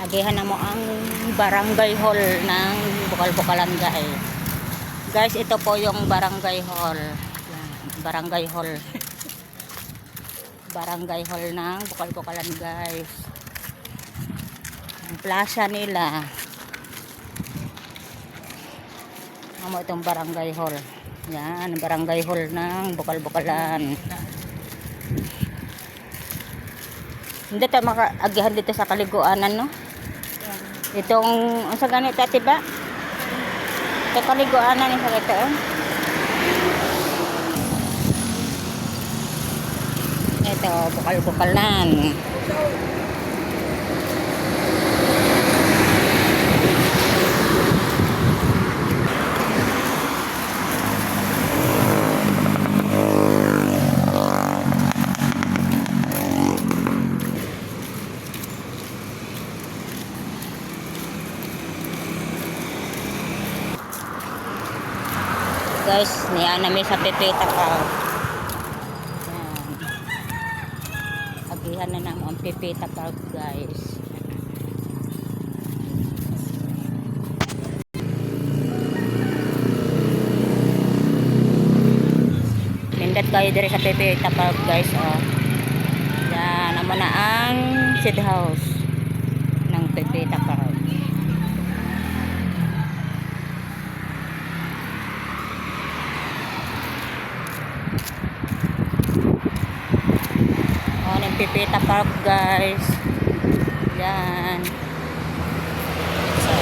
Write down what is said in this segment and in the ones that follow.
Agihan na mo ang barangay hall ng Bukal-Bukalan guys. Guys, ito po yung barangay hall. Yan, barangay hall. Barangay hall ng Bukal-Bukalan guys. Ang plaza nila. Amo itong barangay hall. Yan, barangay hall ng Bukal-Bukalan. Hindi tayo makaagihan dito sa kaliguanan, no? Itong, ang sa ganito, ba? Ito kaliguanan yung sa ito, oh. Ito, Bukal-Bukalan. Guys, niya namin sa pipita pa. Agihan na naman ang pipita pa guys. Mindat kayo dire sa pipita pa guys. Oh. Yan naman na ang seed house ng pipita pa. Pipita Park guys. Yan. So,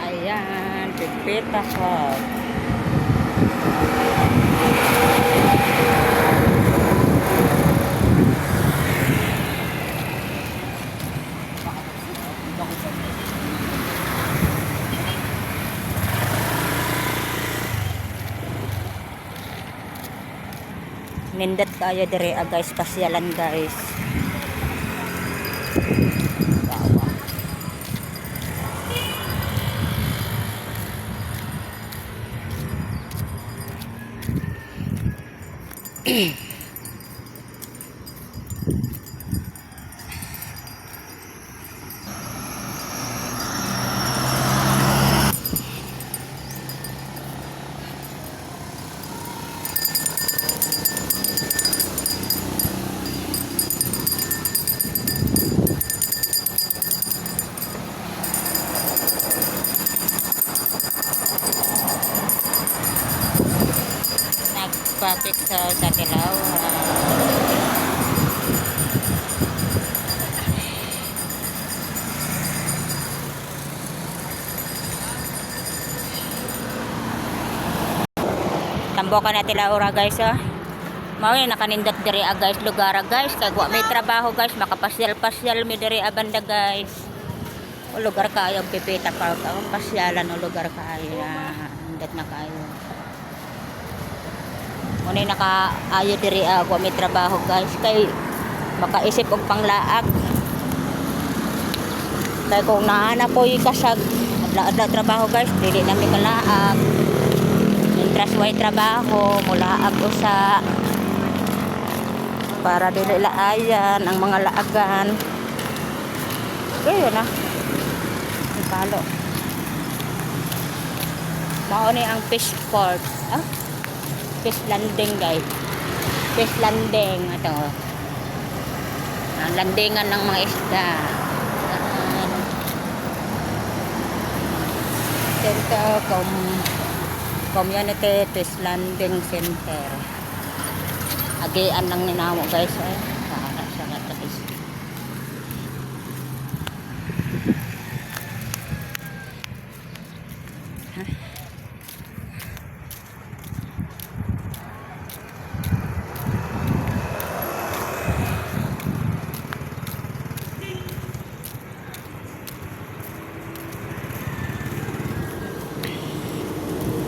ayan, Pipita Park. Mindat kayo dire guys, pasyalan guys. Bawa. Nagpapik sa Tilaw. Tambokan na Tilaw guys, oh. Mao nakanindot diri guys lugar guys, kay wa may trabaho guys, makapasyal-pasyal mi diri banda guys. O lugar kayo Pipita Park, ang pasyalan o lugar kayo. Nindot na kayo. Munay nakaayo diri wa may trabaho guys, kay makaisip og panglaag. Kay kung naana po kasag adlaw trabaho guys, dili na mi kalaag. Mientras way trabaho, mulaag usa para dili laayan ang mga laagan. Kayo na. Palo. Mao ni ang fish port. Ah? Fish landing guys. Fish landing ito. Ang landingan ng mga isda. Center Community Fish Landing Center. Agian lang ninamo guys eh. Para sa katis.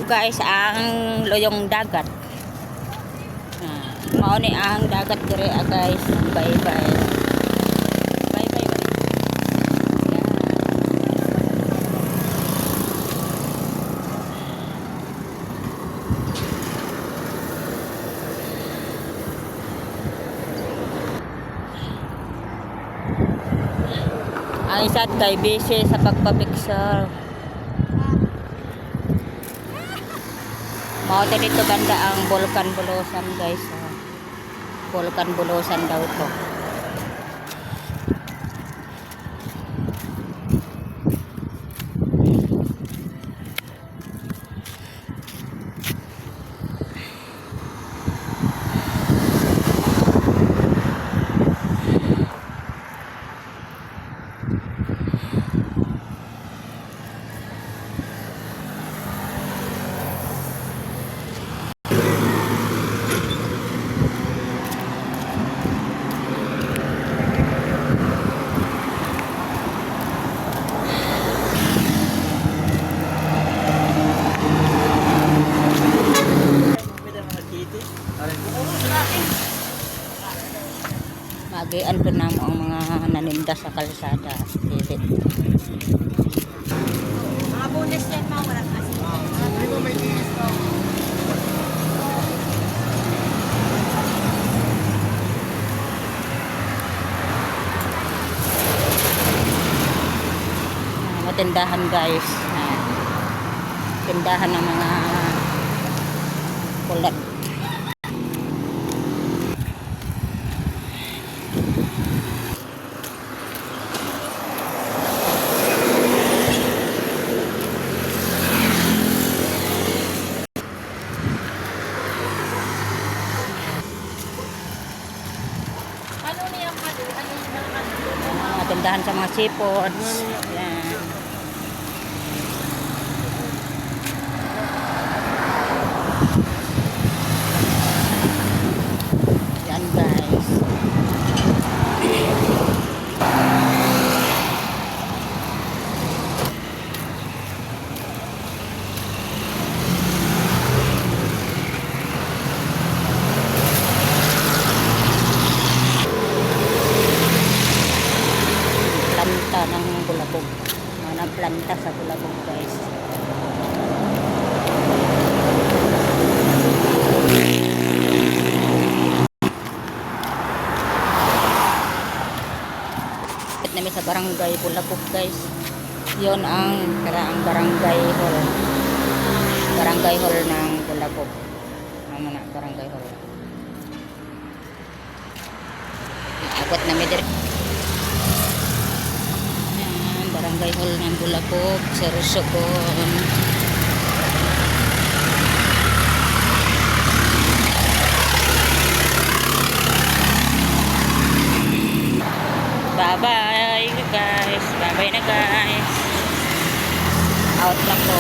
Guys, ang loyong dagat. Mao ni ang dagat dire guys. Bye bye. Bye bye. isa't kay busy sa pagpapicture. Mao to dito banda ang Bulkan Bulusan guys. Bulkan Bulusan daw to. Magian po na ang mga naninda sa kalsada. Dili. Mga bonus yan mga wala kasi. Hindi ko may tiis na. Matindahan guys. Tindahan ng mga kulat. Ano niya pala? Ano yung Mga tindahan sa mga seafoods. Yan. Yan guys. Planta ng bulabog. Mga planta sa bulabog guys. Namin sa barangay Bulabog guys. Yon ang barangay hall. Barangay hall ng Bulabog. Ano na barangay hall. Abot na mi dire. Yan, barangay hall ng Bulabog, Sorsogon. Bye-bye guys. Bye-bye na guys. Out na po.